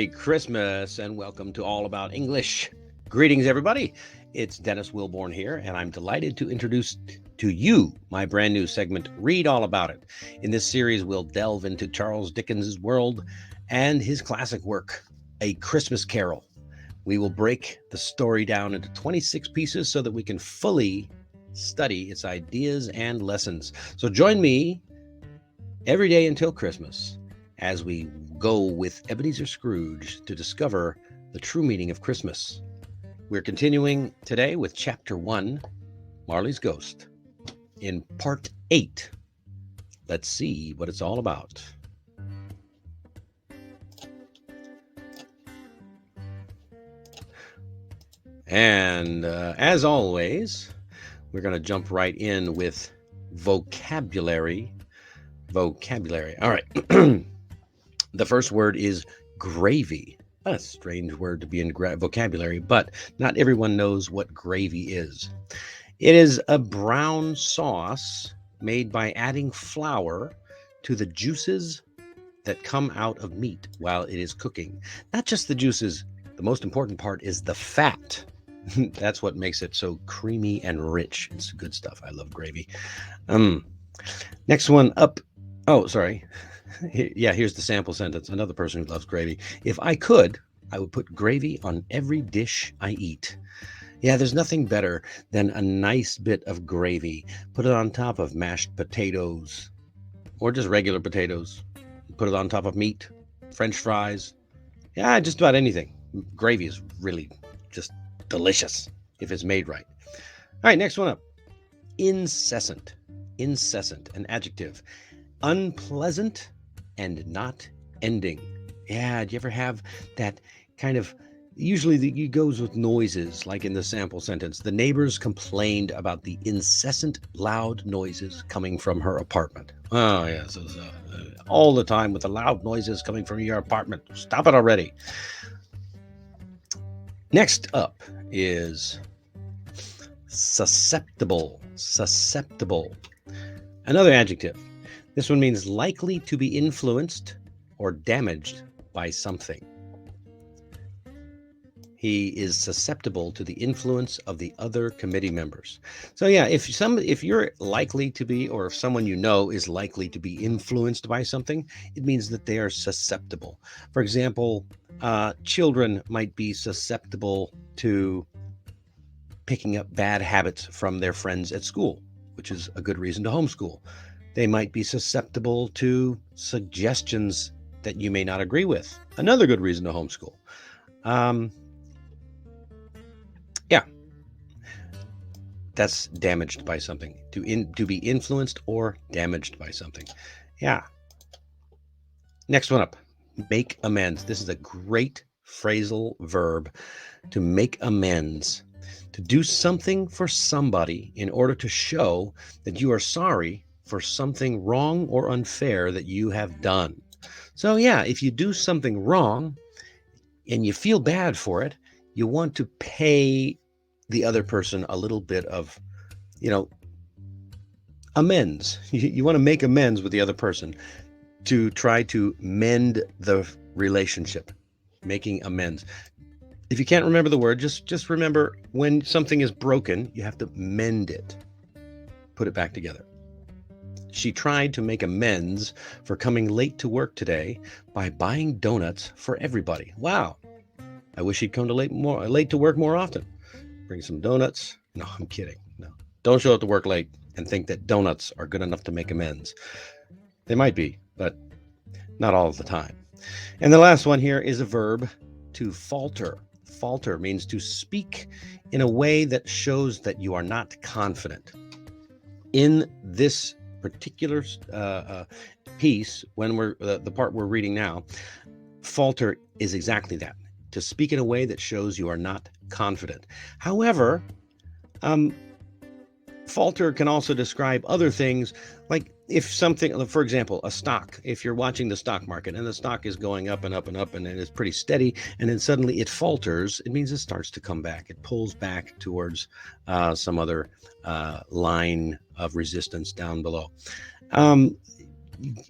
Christmas and welcome to All About English. Greetings, everybody. It's Dennis Wilborn here, and I'm delighted to introduce to you my brand new segment, Read All About It. In this series, we'll delve into Charles Dickens' world and his classic work, A Christmas Carol. We will break the story down into 26 pieces so that we can fully study its ideas and lessons. So join me every day until Christmas as we go with Ebenezer Scrooge to discover the true meaning of Christmas. We're continuing today with Chapter 1, Marley's Ghost. In Part 8, let's see what it's all about. And as always, we're going to jump right in with vocabulary. All right. The first word is gravy. A strange word to be in vocabulary, but not everyone knows what gravy is. It is a brown sauce made by adding flour to the juices that come out of meat while it is cooking. Not just the juices, the most important part is the fat. That's what makes it so creamy and rich. It's good stuff. I love gravy. Next one up. Oh, sorry. Yeah, here's the sample sentence. Another person who loves gravy. If I could, I would put gravy on every dish I eat. Yeah, there's nothing better than a nice bit of gravy. Put it on top of mashed potatoes or just regular potatoes. Put it on top of meat, French fries. Yeah, just about anything. Gravy is really just delicious if it's made right. All right, next one up. Incessant. Incessant, an adjective. Unpleasant and not ending. Yeah, do you ever have that kind of, usually it goes with noises, like in the sample sentence. The neighbors complained about the incessant loud noises coming from her apartment. Oh, yes, all the time with the loud noises coming from your apartment. Stop it already. Next up is susceptible. Susceptible. Another adjective. This one means likely to be influenced or damaged by something. He is susceptible to the influence of the other committee members. So yeah, if you're likely to be, or if someone you know is likely to be influenced by something, it means that they are susceptible. For example, children might be susceptible to picking up bad habits from their friends at school, which is a good reason to homeschool. They might be susceptible to suggestions that you may not agree with. Another good reason to homeschool. Yeah, that's damaged by something. To be influenced or damaged by something. Yeah. Next one up. Make amends. This is a great phrasal verb. To make amends. To do something for somebody in order to show that you are sorry for something wrong or unfair that you have done. So yeah, if you do something wrong and you feel bad for it, you want to pay the other person a little bit of, amends. You want to make amends with the other person to try to mend the relationship, making amends. If you can't remember the word, just remember when something is broken, you have to mend it, put it back together. She tried to make amends for coming late to work today by buying donuts for everybody. Wow. I wish he'd come to late to work more often. Bring some donuts. No, I'm kidding. No. Don't show up to work late and think that donuts are good enough to make amends. They might be, but not all of the time. And the last one here is a verb, to falter. Falter means to speak in a way that shows that you are not confident. In this particular piece, when we're the part we're reading now, falter is exactly that, to speak in a way that shows you are not confident. However, falter can also describe other things, like if something, for example, a stock, if you're watching the stock market and the stock is going up and up and up and it's pretty steady, and then suddenly it falters, it means it starts to come back. It pulls back towards some other line of resistance down below.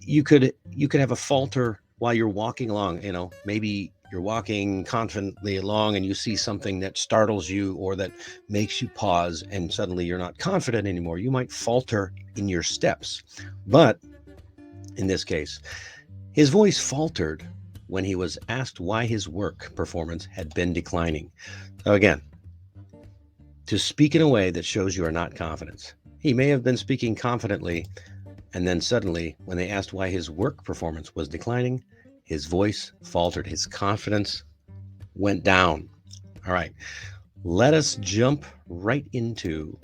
You could have a falter while you're walking along, maybe You're walking confidently along and you see something that startles you or that makes you pause, and suddenly you're not confident anymore. You might falter in your steps. But in this case, his voice faltered when he was asked why his work performance had been declining. So again, to speak in a way that shows you are not confident. He may have been speaking confidently, and then suddenly, when they asked why his work performance was declining, his voice faltered. His confidence went down. All right, let us jump right into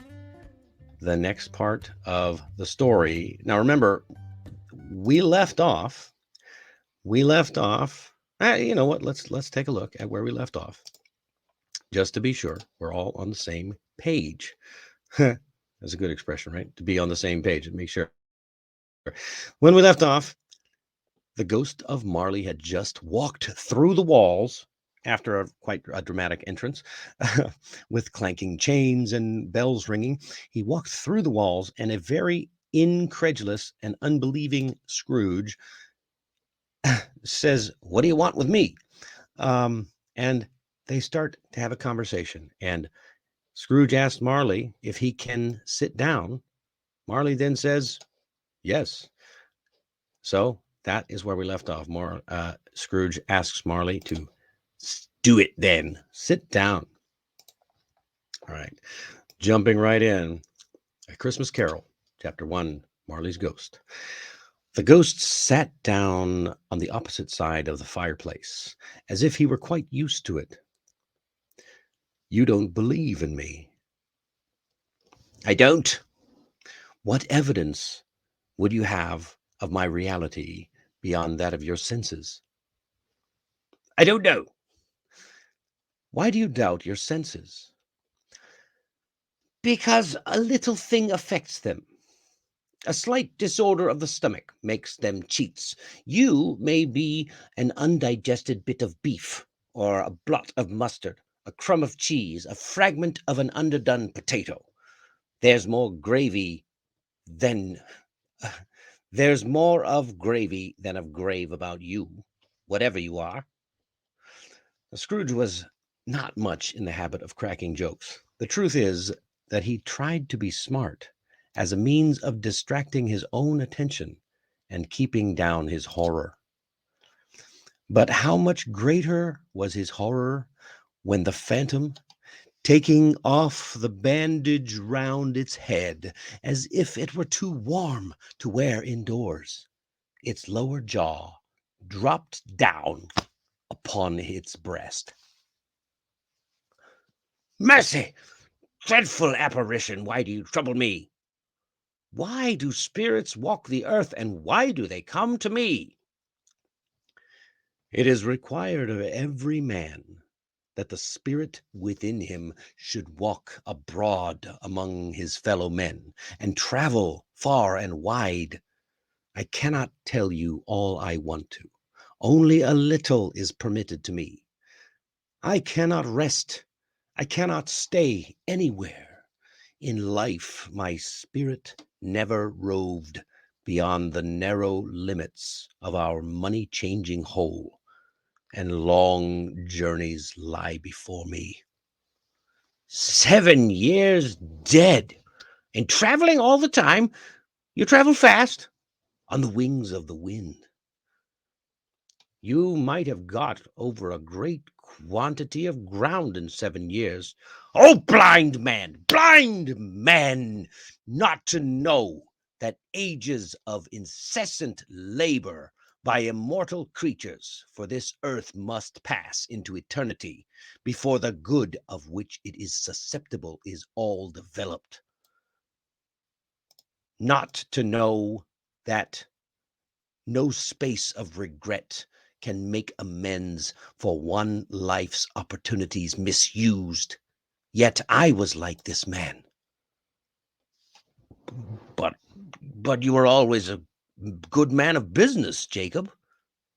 the next part of the story. Now, remember, we left off. You know what? Let's take a look at where we left off, just to be sure we're all on the same page. That's a good expression, right? To be on the same page and make sure. When we left off, the ghost of Marley had just walked through the walls after quite a dramatic entrance with clanking chains and bells ringing. He walked through the walls, and a very incredulous and unbelieving Scrooge says, "What do you want with me?" And they start to have a conversation. And Scrooge asks Marley if he can sit down. Marley then says, "Yes." So that is where we left off. Scrooge asks Marley to do it then. Sit down. All right. Jumping right in. A Christmas Carol, Chapter 1, Marley's Ghost. The ghost sat down on the opposite side of the fireplace, as if he were quite used to it. "You don't believe in me." "I don't." "What evidence would you have of my reality beyond that of your senses?" "I don't know." "Why do you doubt your senses?" "Because a little thing affects them. A slight disorder of the stomach makes them cheats. You may be an undigested bit of beef, or a blot of mustard, a crumb of cheese, a fragment of an underdone potato. There's more gravy than there's more of gravy than of grave about you, whatever you are." Scrooge was not much in the habit of cracking jokes. The truth is that he tried to be smart as a means of distracting his own attention and keeping down his horror. But how much greater was his horror when the phantom, taking off the bandage round its head as if it were too warm to wear indoors, its lower jaw dropped down upon its breast. "Mercy! Dreadful apparition, why do you trouble me? Why do spirits walk the earth, and why do they come to me?" "It is required of every man that the spirit within him should walk abroad among his fellow men, and travel far and wide. I cannot tell you all I want to. Only a little is permitted to me. I cannot rest. I cannot stay anywhere. In life, my spirit never roved beyond the narrow limits of our money-changing hole, and long journeys lie before me." 7 years dead, and traveling all the time? You travel fast, on the wings of the wind. You might have got over a great quantity of ground in 7 years. Oh, blind man, not to know that ages of incessant labor by immortal creatures for this earth must pass into eternity before the good of which it is susceptible is all developed. Not to know that no space of regret can make amends for one life's opportunities misused. Yet I was like this man. But you were always a good man of business, Jacob,"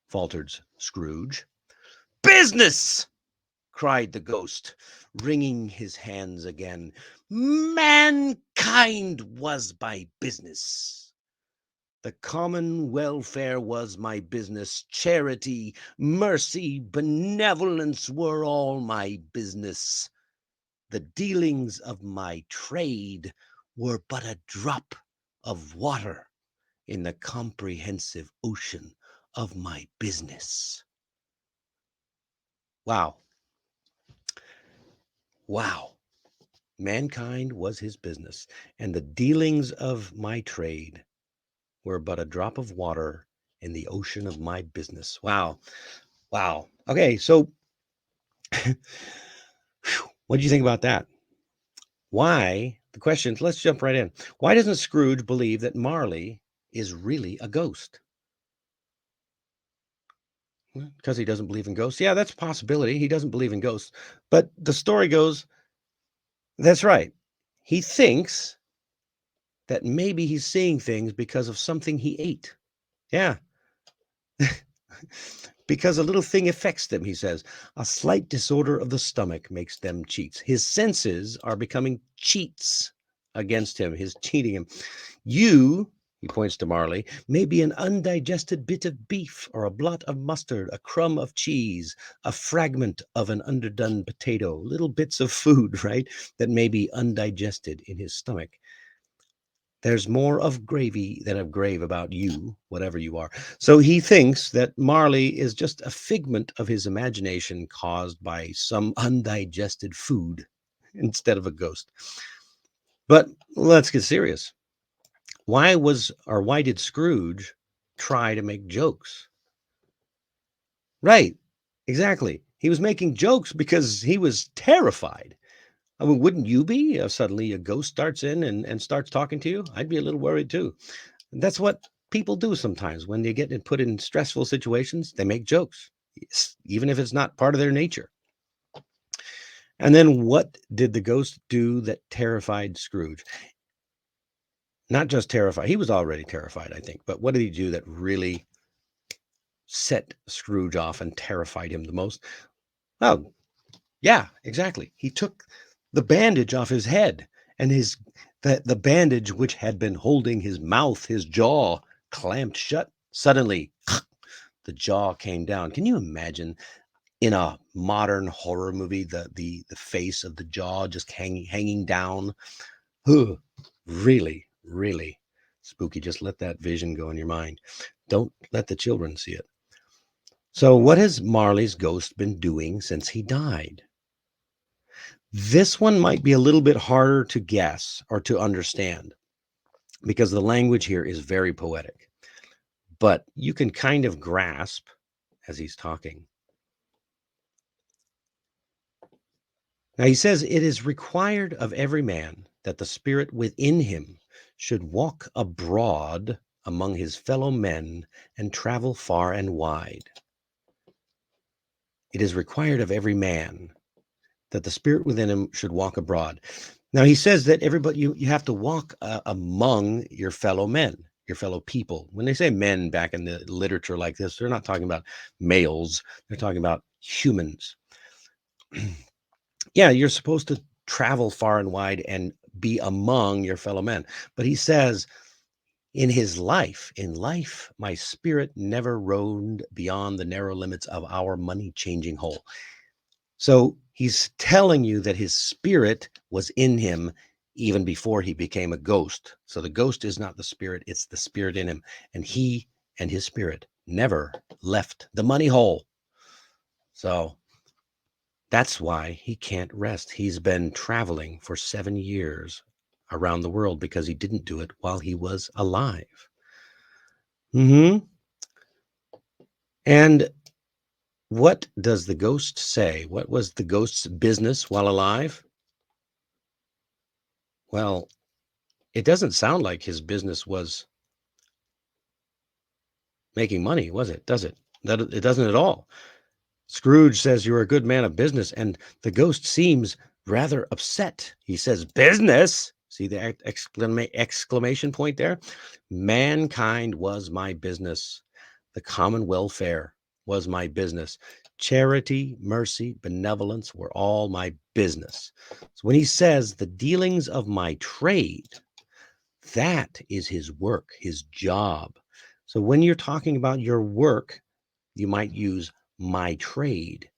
faltered Scrooge. "Business!" cried the ghost, wringing his hands again. "Mankind was my business. The common welfare was my business. Charity, mercy, benevolence were all my business. The dealings of my trade were but a drop of water in the comprehensive ocean of my business. Wow. Wow. Mankind was his business, and the dealings of my trade were but a drop of water in the ocean of my business. Wow. Wow. Okay, so what do you think about that? Why? The question, let's jump right in. Why doesn't Scrooge believe that Marley is really a ghost? Because he doesn't believe in ghosts. Yeah, that's a possibility. He doesn't believe in ghosts. But the story goes, that's right. He thinks that maybe he's seeing things because of something he ate. Yeah. Because a little thing affects them, he says. A slight disorder of the stomach makes them cheats. His senses are becoming cheats against him. He's cheating him. You, he points to Marley, may be an undigested bit of beef or a blot of mustard, a crumb of cheese, a fragment of an underdone potato, little bits of food, right, that may be undigested in his stomach. There's more of gravy than of grave about you, whatever you are. So he thinks that Marley is just a figment of his imagination caused by some undigested food instead of a ghost. But let's get serious. Why did Scrooge try to make jokes? Right. Exactly. He was making jokes because he was terrified. I mean, wouldn't you be if suddenly a ghost starts in and starts talking to you? I'd be a little worried too. That's what people do sometimes when they get put in stressful situations. They make jokes, even if it's not part of their nature. And then what did the ghost do that terrified Scrooge? Not just terrified. He was already terrified, I think. But what did he do that really set Scrooge off and terrified him the most? Oh, yeah, exactly. He took the bandage off his head, and the bandage which had been holding his mouth, his jaw, clamped shut. Suddenly, the jaw came down. Can you imagine in a modern horror movie the face of the jaw just hanging down? Ugh, really, really spooky. Just let that vision go in your mind. Don't let the children see it. So, what has Marley's ghost been doing since he died? This one might be a little bit harder to guess or to understand because the language here is very poetic, but you can kind of grasp as he's talking. Now, he says, it is required of every man that the spirit within him should walk abroad among his fellow men and travel far and wide. It is required of every man that the spirit within him should walk abroad. Now, he says that everybody, you have to walk among your fellow men, your fellow people. When they say men back in the literature like this, they're not talking about males, they're talking about humans. Yeah, you're supposed to travel far and wide and be among your fellow men. But he says, in life, my spirit never roamed beyond the narrow limits of our money changing hole. So he's telling you that his spirit was in him even before he became a ghost. So the ghost is not the spirit, it's the spirit in him. And he and his spirit never left the money hole. So that's why he can't rest. He's been traveling for 7 years around the world because he didn't do it while he was alive. And what does the ghost say? What was the ghost's business while alive? Well, it doesn't sound like his business was making money, was it? Does it? That it doesn't at all. Scrooge says you're a good man of business, and the ghost seems rather upset. He says, "Business?" See the exclamation point there? Mankind was my business. The common welfare was my business. Charity, mercy, benevolence were all my business. So when he says the dealings of my trade, That is his work, his job. So when you're talking about your work, you might use my trade,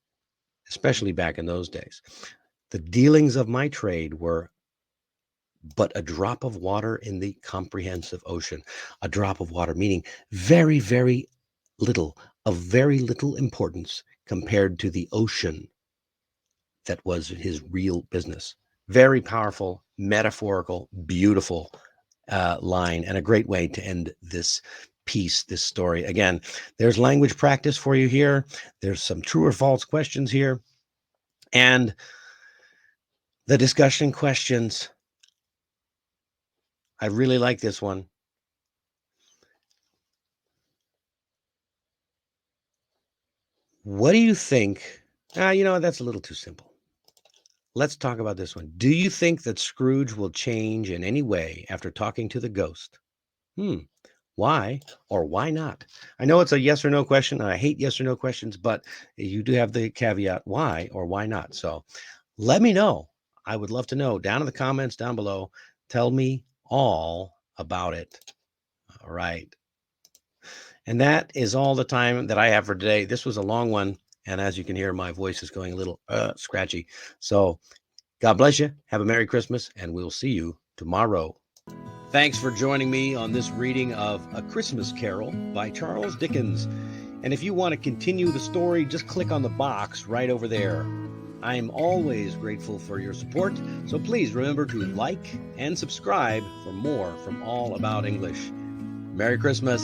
especially back in those days. The dealings of my trade were but a drop of water in the comprehensive ocean. A drop of water, meaning very, very little, of very little importance compared to the ocean that was his real business. Very powerful, metaphorical, beautiful line, and a great way to end this piece, this story. Again, there's language practice for you here. There's some true or false questions here. And the discussion questions. I really like this one. What do you think? That's a little too simple. Let's talk about this one. Do you think that Scrooge will change in any way after talking to the ghost? Why or why not? I know it's a yes or no question, and I hate yes or no questions, but you do have the caveat why or why not. So let me know. I would love to know down in the comments down below. Tell me all about it. All right. And that is all the time that I have for today. This was a long one. And as you can hear, my voice is going a little scratchy. So God bless you. Have a Merry Christmas, and we'll see you tomorrow. Thanks for joining me on this reading of A Christmas Carol by Charles Dickens. And if you want to continue the story, just click on the box right over there. I am always grateful for your support, so please remember to like and subscribe for more from All About English. Merry Christmas.